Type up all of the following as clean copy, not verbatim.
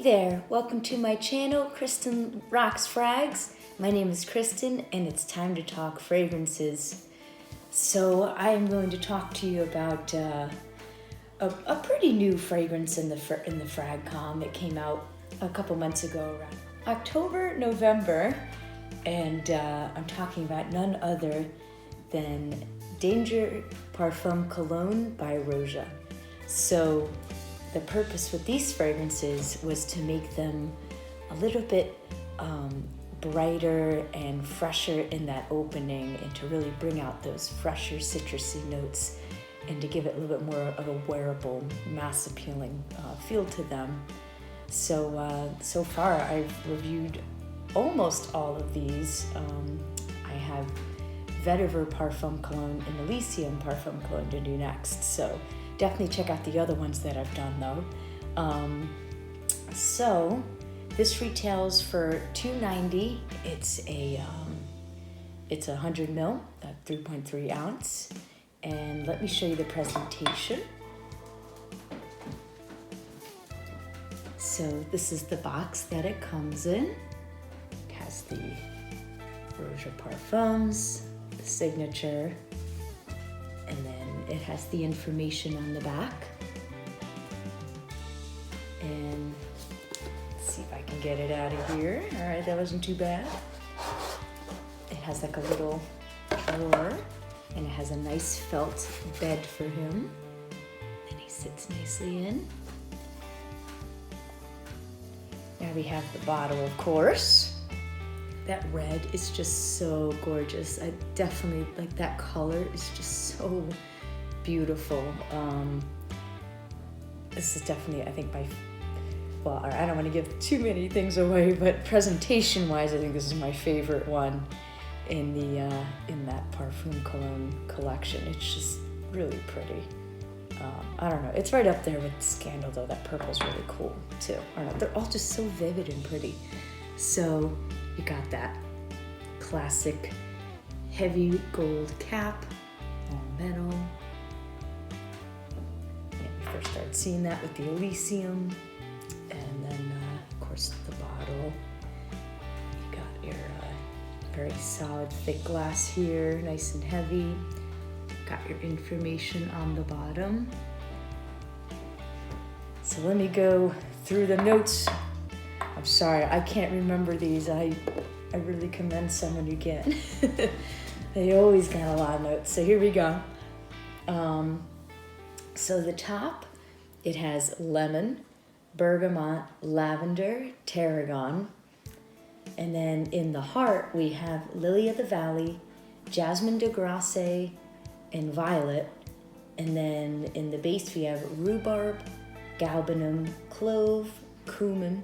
Hey there, welcome to my channel, Kristen Rocks Frags. My name is Kristen and it's time to talk fragrances. So I am going to talk to you about a pretty new fragrance in the FragCom. It came out a couple months ago, around October, November, and I'm talking about none other than Danger Parfum Cologne by Roja. So the purpose with these fragrances was to make them a little bit brighter and fresher in that opening, and to really bring out those fresher citrusy notes, and to give it a little bit more of a wearable, mass appealing feel to them. So far I've reviewed almost all of these. I have Vetiver Parfum Cologne and Elysium Parfum Cologne to do next. So definitely check out the other ones that I've done though. So this retails for $2.90. It's a 100 ml, 3.3 ounce. And let me show you the presentation. So this is the box that it comes in. It has the Roja Parfums, the signature, and then it has the information on the back. And let's see if I can get it out of here. All right, that wasn't too bad. It has like a little drawer, and it has a nice felt bed for him. And he sits nicely in. Now we have the bottle, of course. That red is just so gorgeous. I definitely like that color. Is just so beautiful. This is definitely, I think, well, I don't want to give too many things away, but presentation-wise, I think this is my favorite one in that Parfum Cologne collection. It's just really pretty. I don't know. It's right up there with Scandal, though. That purple's really cool too. I don't know. They're all just so vivid and pretty. So you got that classic heavy gold cap, all metal. Yeah, we first started seeing that with the Elysium, and then of course the bottle. You got your very solid, thick glass here, nice and heavy. Got your information on the bottom. So let me go through the notes. I'm sorry, I can't remember these. I really commend someone who can. They always got a lot of notes. So here we go. So the top, it has lemon, bergamot, lavender, tarragon. And then in the heart, we have lily of the valley, jasmine de grace, and violet. And then in the base, we have rhubarb, galbanum, clove, cumin,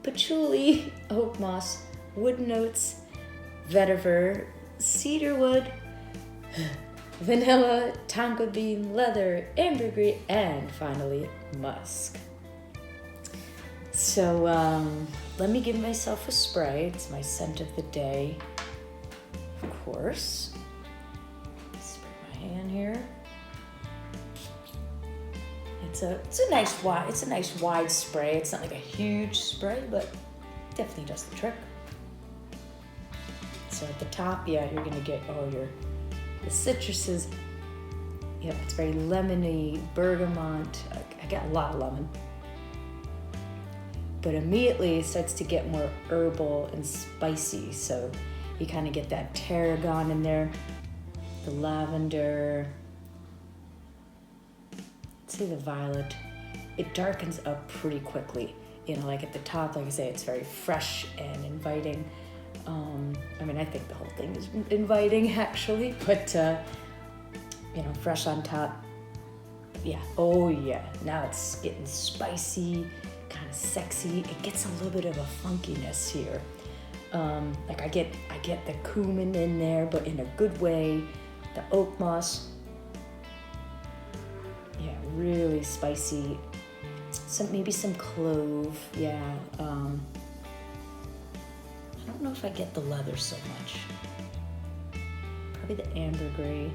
patchouli, oak moss, wood notes, vetiver, cedarwood, vanilla, tonka bean, leather, ambergris, and finally musk. So let me give myself a spray. It's my scent of the day, of course. Spray my hand here. It's a nice wide spray. It's not like a huge spray, but definitely does the trick. So at the top, yeah, you're gonna get all the citruses. Yeah, it's very lemony, bergamot. I get a lot of lemon. But immediately it starts to get more herbal and spicy. So you kind of get that tarragon in there, the lavender. See the violet. It darkens up pretty quickly. You know, like at the top, like I say, it's very fresh and inviting. I mean, I think the whole thing is inviting actually, but you know, fresh on top. Yeah, oh yeah. Now it's getting spicy, kind of sexy. It gets a little bit of a funkiness here. Like I get the cumin in there, but in a good way. The oak moss. Yeah, really spicy. Maybe some clove. Yeah. I don't know if I get the leather so much. Probably the ambergris.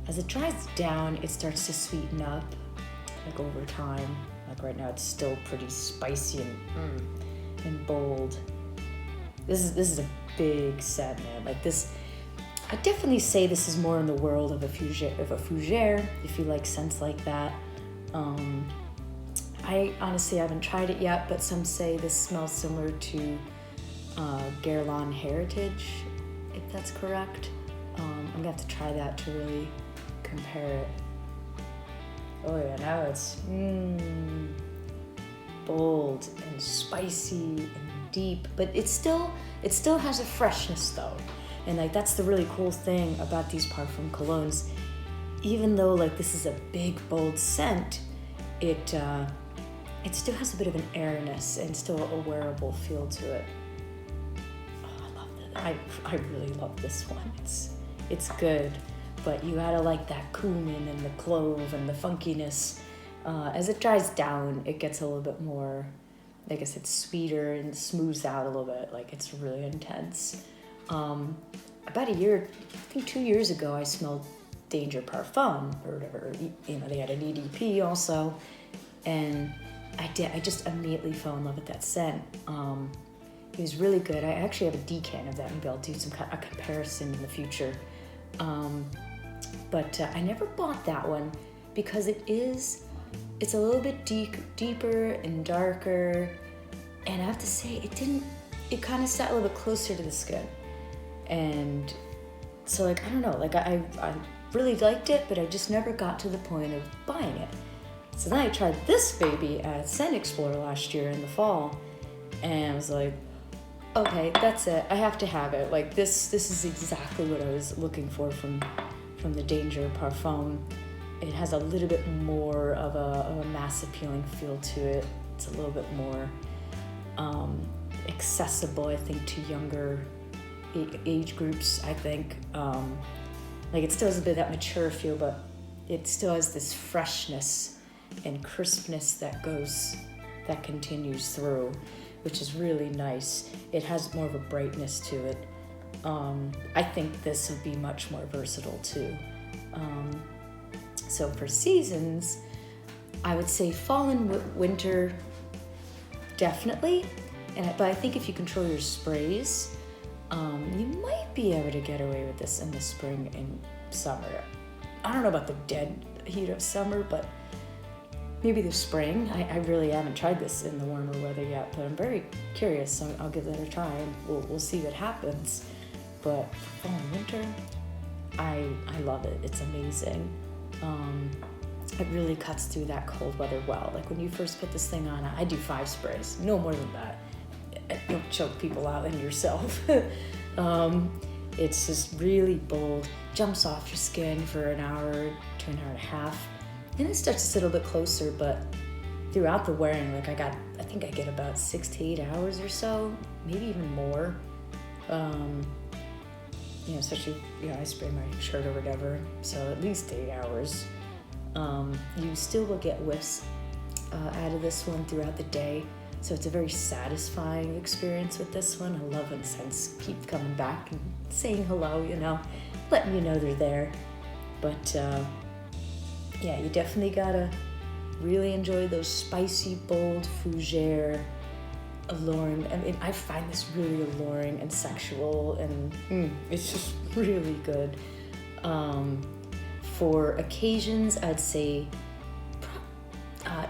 As it dries down, it starts to sweeten up, like over time, like right now, it's still pretty spicy and bold. This is a big scent, man. Like this, I definitely say this is more in the world of a fougere, if you like scents like that. I honestly haven't tried it yet, but some say this smells similar to Guerlain Heritage, if that's correct. I'm gonna have to try that to really compare it. Oh yeah, now it's bold and spicy and deep, but it still has a freshness though. And like that's the really cool thing about these Parfum colognes. Even though like this is a big bold scent, it still has a bit of an airiness and still a wearable feel to it. Oh, I love that. I really love this one. It's good, but you gotta like that cumin and the clove and the funkiness. As it dries down, it gets a little bit more, like I said, sweeter and smooths out a little bit. Like it's really intense. About a year, I think 2 years ago, I smelled Danger Parfum or whatever. You know, they had an EDP also, and I just immediately fell in love with that scent. It was really good. I actually have a decan of that. Maybe I'll do a comparison in the future. But I never bought that one because it's a little bit deeper and darker, and I have to say it kind of sat a little bit closer to the skin. And so like, I don't know, like I really liked it, but I just never got to the point of buying it. So then I tried this baby at Scent Explorer last year in the fall, and I was like, okay, that's it. I have to have it. Like this is exactly what I was looking for from the Danger Parfum. It has a little bit more of a mass appealing feel to it. It's a little bit more accessible, I think, to younger age groups, I think. Like it still has a bit of that mature feel, but it still has this freshness and crispness that continues through, which is really nice. It has more of a brightness to it. I think this would be much more versatile too. So for seasons, I would say fall and winter, definitely. But I think if you control your sprays, you might be able to get away with this in the spring and summer. I don't know about the dead heat of summer, but maybe the spring. I really haven't tried this in the warmer weather yet, but I'm very curious, so I'll give that a try, and we'll see what happens. But for fall and winter, I love it. It's amazing. It really cuts through that cold weather well. Like when you first put this thing on, I do 5 sprays, no more than that. You'll choke people out and yourself. It's just really bold, jumps off your skin for an hour to an hour and a half. And it starts to sit a little bit closer, but throughout the wearing, like I think I get about 6 to 8 hours or so, maybe even more. Especially, I spray my shirt or whatever, so at least 8 hours. You still will get whiffs out of this one throughout the day, so it's a very satisfying experience with this one. I love when scents keep coming back and saying hello, letting you know they're there. But you definitely gotta really enjoy those spicy, bold, fougere, alluring. I mean, I find this really alluring and sexual, and it's just really good. For occasions, I'd say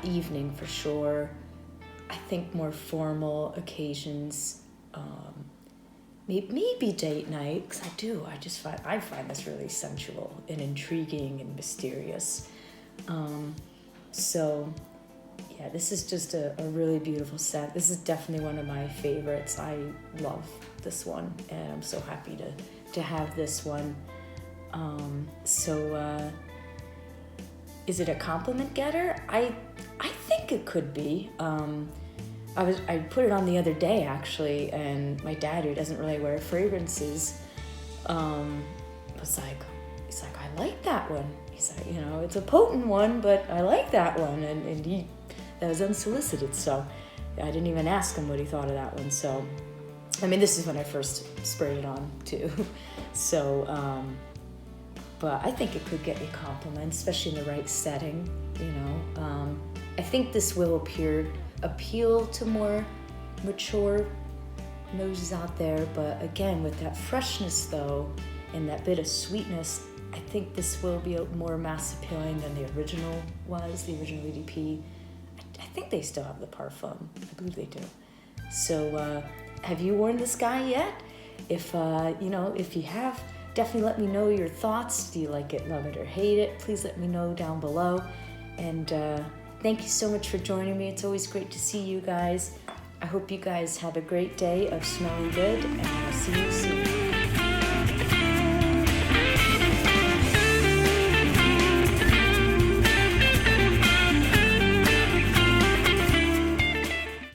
evening for sure. I think more formal occasions, maybe date night, because I find this really sensual and intriguing and mysterious. This is just a really beautiful scent. This is definitely one of my favorites. I love this one, and I'm so happy to have this one. Is it a compliment getter? I think it could be. I put it on the other day actually, and my dad, who doesn't really wear fragrances, was like, he's like, I like that one. He's like, it's a potent one, but I like that one, and that was unsolicited, so I didn't even ask him what he thought of that one. So, I mean, this is when I first sprayed it on too. So, but I think it could get you compliments, especially in the right setting, I think this will appeal to more mature noses out there, but again, with that freshness though, and that bit of sweetness, I think this will be more mass appealing than the original was, the original EDP. I think they still have the Parfum. I believe they do. So, have you worn this guy yet? If if you have, definitely let me know your thoughts. Do you like it, love it, or hate it? Please let me know down below. And thank you so much for joining me. It's always great to see you guys. I hope you guys have a great day of smelling good, and I'll see you soon.